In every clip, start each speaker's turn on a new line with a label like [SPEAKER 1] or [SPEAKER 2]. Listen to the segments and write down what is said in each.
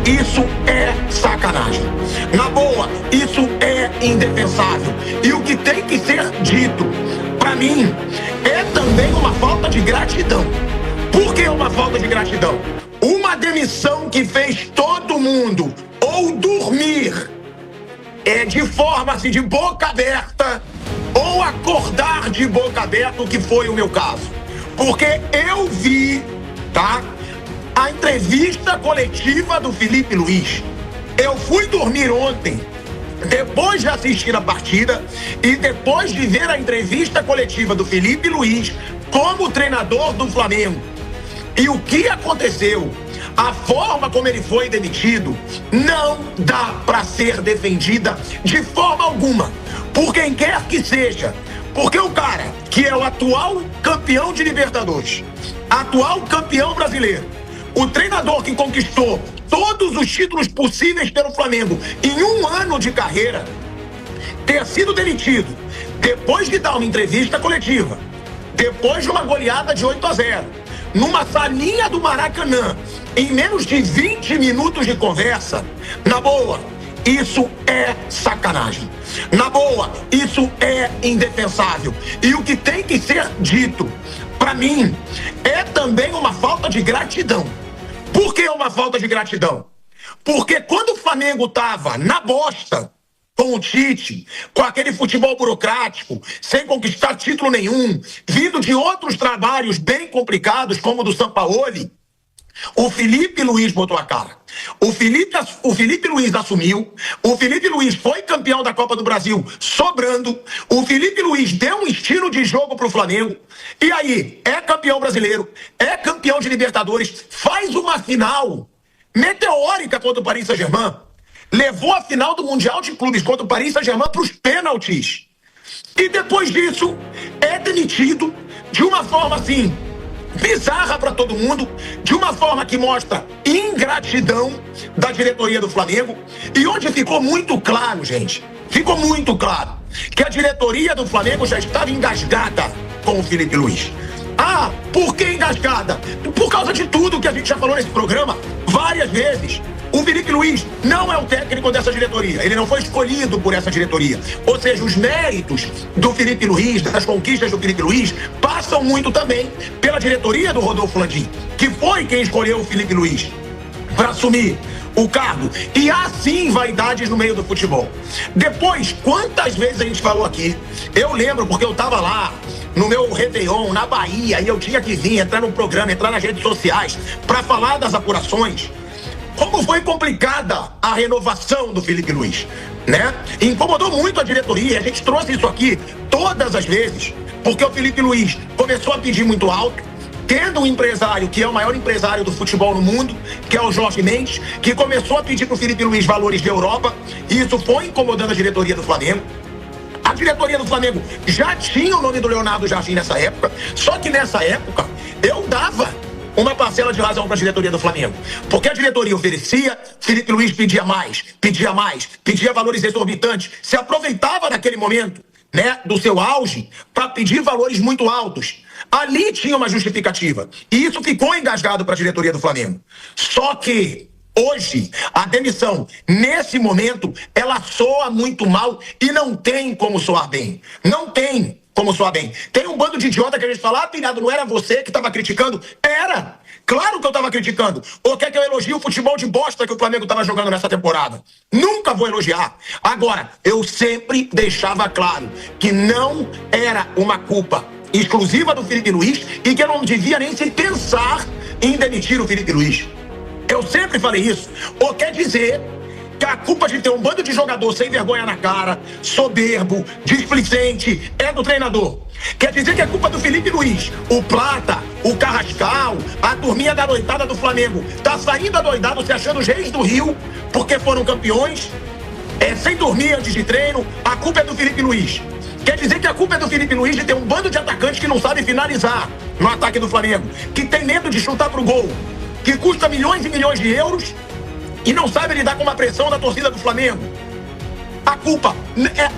[SPEAKER 1] isso é sacanagem. Na boa, isso é indefensável. E o que tem que ser dito, para mim, é também uma falta de gratidão. Por que uma falta de gratidão? Uma demissão que fez todo mundo ou dormir de forma assim, de boca aberta, ou acordar de boca aberta, o que foi o meu caso. Porque eu vi, tá, a entrevista coletiva do Felipe Luiz. Eu fui dormir ontem, depois de assistir a partida e depois de ver a entrevista coletiva do Felipe Luiz como treinador do Flamengo. E o que aconteceu, a forma como ele foi demitido, não dá para ser defendida de forma alguma, por quem quer que seja. Porque o cara que é o atual campeão de Libertadores, atual campeão brasileiro, o treinador que conquistou todos os títulos possíveis pelo Flamengo em um ano de carreira, ter sido demitido depois de dar uma entrevista coletiva, depois de uma goleada de 8-0, numa salinha do Maracanã, em menos de 20 minutos de conversa, na boa, isso é sacanagem. Na boa, isso é indefensável. E o que tem que ser dito, para mim, é também uma falta de gratidão. Por que uma falta de gratidão? Porque quando o Flamengo tava na bosta com o Tite, com aquele futebol burocrático, sem conquistar título nenhum, vindo de outros trabalhos bem complicados, como o do Sampaoli, o Felipe Luiz botou a cara. O Felipe Luiz assumiu. O Felipe Luiz foi campeão da Copa do Brasil sobrando. O Felipe Luiz deu um estilo de jogo pro Flamengo. E aí, é campeão brasileiro, é campeão de Libertadores, faz uma final meteórica contra o Paris Saint-Germain. Levou a final do Mundial de Clubes contra o Paris Saint-Germain pros pênaltis. E depois disso, é demitido de uma forma assim, bizarra para todo mundo, de uma forma que mostra ingratidão da diretoria do Flamengo, e onde ficou muito claro, gente, ficou muito claro que a diretoria do Flamengo já estava engasgada com o Felipe Luiz. Ah, por que engasgada? Por causa de tudo que a gente já falou nesse programa várias vezes. O Felipe Luiz não é o técnico dessa diretoria. Ele não foi escolhido por essa diretoria. Ou seja, os méritos do Felipe Luiz, das conquistas do Felipe Luiz, passam muito também pela diretoria do Rodolfo Landim, que foi quem escolheu o Felipe Luiz para assumir o cargo. E há sim vaidades no meio do futebol. Depois, quantas vezes a gente falou aqui, eu lembro porque eu tava lá no meu Réveillon, na Bahia, e eu tinha que vir, entrar no programa, entrar nas redes sociais para falar das apurações. Como foi complicada a renovação do Felipe Luiz, né? Incomodou muito a diretoria, a gente trouxe isso aqui todas as vezes, porque o Felipe Luiz começou a pedir muito alto, tendo um empresário que é o maior empresário do futebol no mundo, que é o Jorge Mendes, que começou a pedir pro Felipe Luiz valores de Europa, e isso foi incomodando a diretoria do Flamengo. A diretoria do Flamengo já tinha o nome do Leonardo Jardim nessa época, só que nessa época eu dava uma parcela de razão para a diretoria do Flamengo. Porque a diretoria oferecia, Felipe Luiz pedia mais, pedia valores exorbitantes, se aproveitava naquele momento, né, do seu auge para pedir valores muito altos. Ali tinha uma justificativa. E isso ficou engasgado para a diretoria do Flamengo. Só que hoje, a demissão, nesse momento, ela soa muito mal e não tem como soar bem. Não tem como soar bem. Tem um bando de idiota que a gente fala, ah, Pinhado, não era você que estava criticando? Era! Claro que eu estava criticando. Ou quer que eu elogie o futebol de bosta que o Flamengo estava jogando nessa temporada? Nunca vou elogiar. Agora, eu sempre deixava claro que não era uma culpa exclusiva do Felipe Luiz e que eu não devia nem se pensar em demitir o Felipe Luiz. Eu sempre falei isso. Ou quer dizer que a culpa de ter um bando de jogador sem vergonha na cara, soberbo, displicente, é do treinador. Quer dizer que é culpa do Felipe Luiz. O Plata, o Carrascal, a turminha da noitada do Flamengo tá saindo adoidado, se achando os reis do Rio, porque foram campeões, sem dormir antes de treino. A culpa é do Felipe Luiz. Quer dizer que a culpa é do Felipe Luiz de ter um bando de atacantes que não sabem finalizar no ataque do Flamengo, que tem medo de chutar pro gol, que custa milhões e milhões de euros e não sabe lidar com uma pressão da torcida do Flamengo.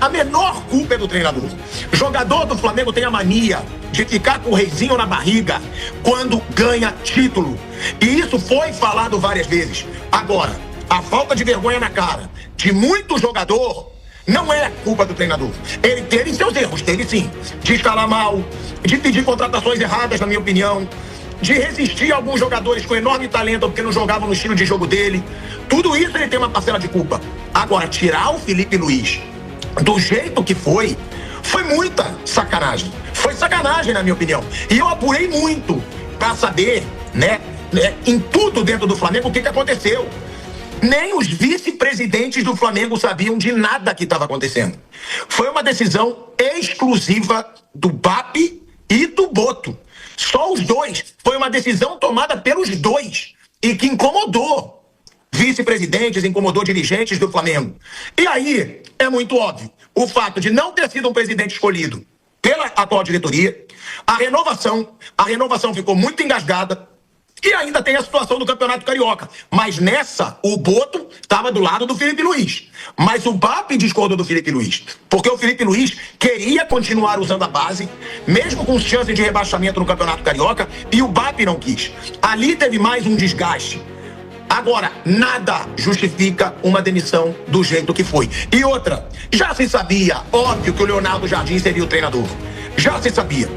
[SPEAKER 1] A menor culpa é do treinador. Jogador do Flamengo tem a mania de ficar com o reizinho na barriga quando ganha título. E isso foi falado várias vezes. Agora, a falta de vergonha na cara de muito jogador não é culpa do treinador. Ele teve seus erros, teve sim. De escalar mal, de pedir contratações erradas, na minha opinião, de resistir a alguns jogadores com enorme talento porque não jogavam no estilo de jogo dele. Tudo isso ele tem uma parcela de culpa. Agora, tirar o Felipe Luiz do jeito que foi muita sacanagem. Foi sacanagem, na minha opinião. E eu apurei muito pra saber, né, em tudo dentro do Flamengo, o que aconteceu. Nem os vice-presidentes do Flamengo sabiam de nada que estava acontecendo. Foi uma decisão exclusiva do BAP e do Boto. Só os dois. Foi uma decisão tomada pelos dois e que incomodou vice-presidentes, incomodou dirigentes do Flamengo. E aí é muito óbvio o fato de não ter sido um presidente escolhido pela atual diretoria. A renovação ficou muito engasgada. E ainda tem a situação do Campeonato Carioca. Mas nessa, o Boto estava do lado do Felipe Luiz. Mas o BAP discordou do Felipe Luiz. Porque o Felipe Luiz queria continuar usando a base, mesmo com chance de rebaixamento no Campeonato Carioca, e o BAP não quis. Ali teve mais um desgaste. Agora, nada justifica uma demissão do jeito que foi. E outra, já se sabia, óbvio, que o Leonardo Jardim seria o treinador. Já se sabia.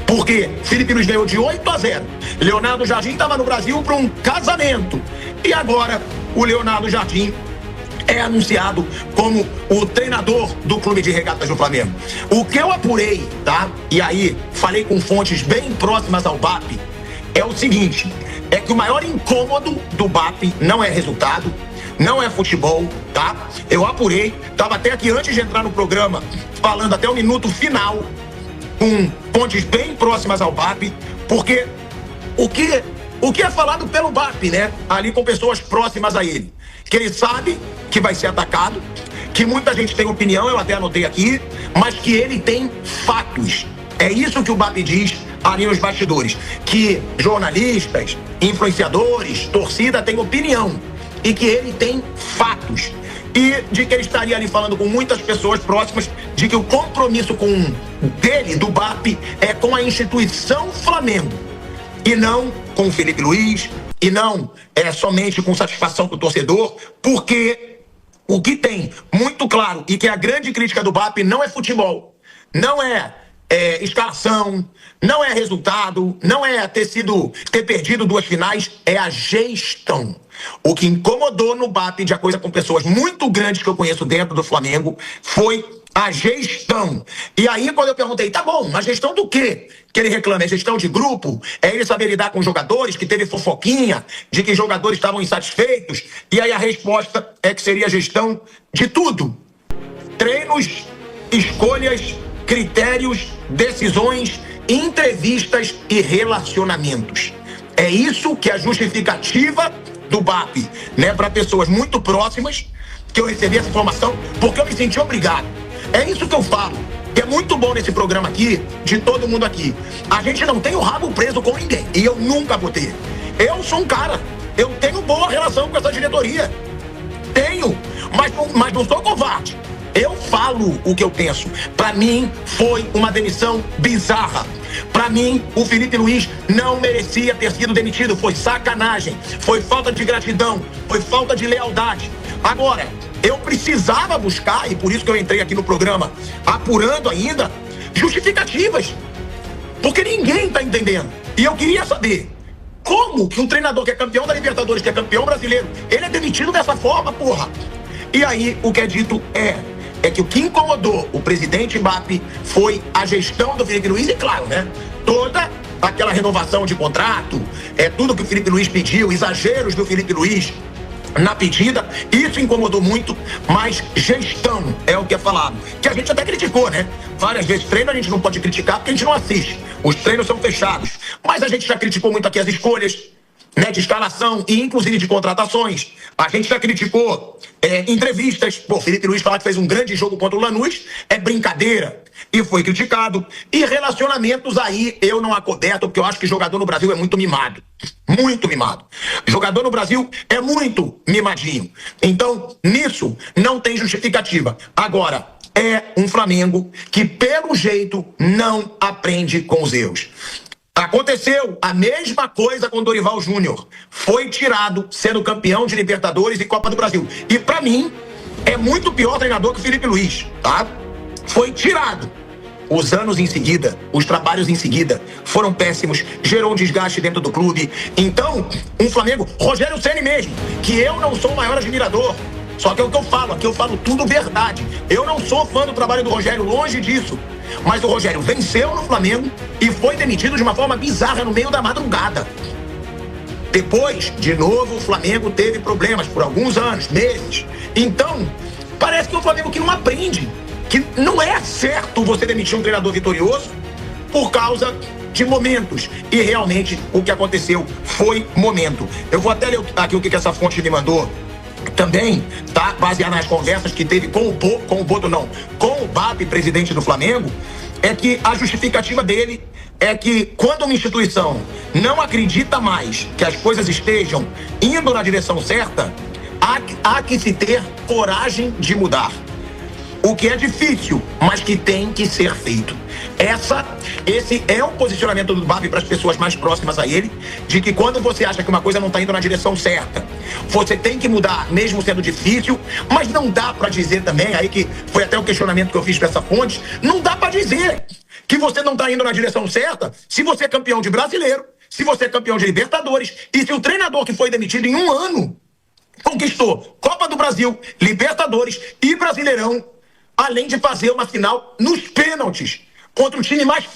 [SPEAKER 1] Porque Felipe Luiz ganhou de 8-0. Leonardo Jardim estava no Brasil para um casamento. E agora o Leonardo Jardim é anunciado como o treinador do Clube de Regatas do Flamengo. O que eu apurei, tá? E aí falei com fontes bem próximas ao BAP, é o seguinte, é que o maior incômodo do BAP não é resultado, não é futebol, tá? Eu apurei, tava até aqui antes de entrar no programa, falando até o minuto final, com fontes bem próximas ao BAP, porque o que é falado pelo BAP, né? Ali com pessoas próximas a ele. Que ele sabe que vai ser atacado, que muita gente tem opinião, eu até anotei aqui, mas que ele tem fatos. É isso que o BAP diz ali nos bastidores. Que jornalistas, influenciadores, torcida tem opinião. E que ele tem fatos. E de que ele estaria ali falando com muitas pessoas próximas, de que o compromisso do BAP, é com a instituição Flamengo. E não com o Felipe Luiz, e não somente com satisfação do torcedor, porque o que tem muito claro, e que é a grande crítica do BAP, não é futebol, não é escalação, não é resultado, não é ter perdido 2 finais, é a gestão. O que incomodou no BAP, de acordo com pessoas muito grandes que eu conheço dentro do Flamengo, foi a gestão. E aí, quando eu perguntei, tá bom, mas gestão do quê? Que ele reclama, é gestão de grupo? É ele saber lidar com jogadores, que teve fofoquinha, de que jogadores estavam insatisfeitos? E aí a resposta é que seria gestão de tudo. Treinos, escolhas, critérios, decisões, entrevistas e relacionamentos. É isso que é a justificativa do BAP, né, para pessoas muito próximas, que eu recebi essa informação, porque eu me senti obrigado. É isso que eu falo, que é muito bom nesse programa aqui, de todo mundo aqui. A gente não tem o rabo preso com ninguém, e eu nunca vou ter. Eu sou um cara, eu tenho boa relação com essa diretoria. Tenho, mas não sou covarde. Eu falo o que eu penso. Pra mim, foi uma demissão bizarra. Pra mim, o Felipe Luiz não merecia ter sido demitido. Foi sacanagem, foi falta de gratidão, foi falta de lealdade. Agora, eu precisava buscar, e por isso que eu entrei aqui no programa, apurando ainda, justificativas. Porque ninguém tá entendendo. E eu queria saber, como que um treinador que é campeão da Libertadores, que é campeão brasileiro, ele é demitido dessa forma, porra? E aí, o que é dito é que o que incomodou o presidente BAP foi a gestão do Felipe Luiz, e claro, né, toda aquela renovação de contrato, tudo que o Felipe Luiz pediu, exageros do Felipe Luiz na pedida, isso incomodou muito, mas gestão é o que é falado, que a gente até criticou, né? Várias vezes treino a gente não pode criticar porque a gente não assiste, os treinos são fechados, mas a gente já criticou muito aqui as escolhas, né, de escalação e inclusive de contratações. A gente já criticou entrevistas. Pô, Felipe Luiz falar que fez um grande jogo contra o Lanús é brincadeira. E foi criticado. E relacionamentos aí eu não acoberto, porque eu acho que jogador no Brasil é muito mimado. Muito mimado. Jogador no Brasil é muito mimadinho. Então, nisso não tem justificativa. Agora, é um Flamengo que, pelo jeito, não aprende com os erros. Aconteceu a mesma coisa com Dorival Júnior. Foi tirado sendo campeão de Libertadores e Copa do Brasil. E pra mim, é muito pior treinador que o Felipe Luiz, tá? Foi tirado. Os anos em seguida, os trabalhos em seguida, foram péssimos, gerou um desgaste dentro do clube. Então, um Flamengo, Rogério Ceni mesmo, que eu não sou o maior admirador, só que é o que eu falo, aqui eu falo tudo verdade. Eu não sou fã do trabalho do Rogério, longe disso. Mas o Rogério venceu no Flamengo e foi demitido de uma forma bizarra no meio da madrugada. Depois, de novo, o Flamengo teve problemas por alguns anos, meses. Então, parece que é um Flamengo que não aprende. Que não é certo você demitir um treinador vitorioso por causa de momentos. E realmente o que aconteceu foi momento. Eu vou até ler aqui o que essa fonte me mandou também, tá? Baseado nas conversas que teve com o BAP, presidente do Flamengo, é que a justificativa dele é que quando uma instituição não acredita mais que as coisas estejam indo na direção certa, há que se ter coragem de mudar. O que é difícil, mas que tem que ser feito. Esse é o posicionamento do BAP para as pessoas mais próximas a ele, de que quando você acha que uma coisa não está indo na direção certa, você tem que mudar, mesmo sendo difícil, mas não dá para dizer também, aí que foi até o questionamento que eu fiz para essa fonte, não dá para dizer que você não está indo na direção certa se você é campeão de Brasileiro, se você é campeão de Libertadores, e se o treinador que foi demitido em um ano conquistou Copa do Brasil, Libertadores e Brasileirão, além de fazer uma final nos pênaltis contra o time mais forte.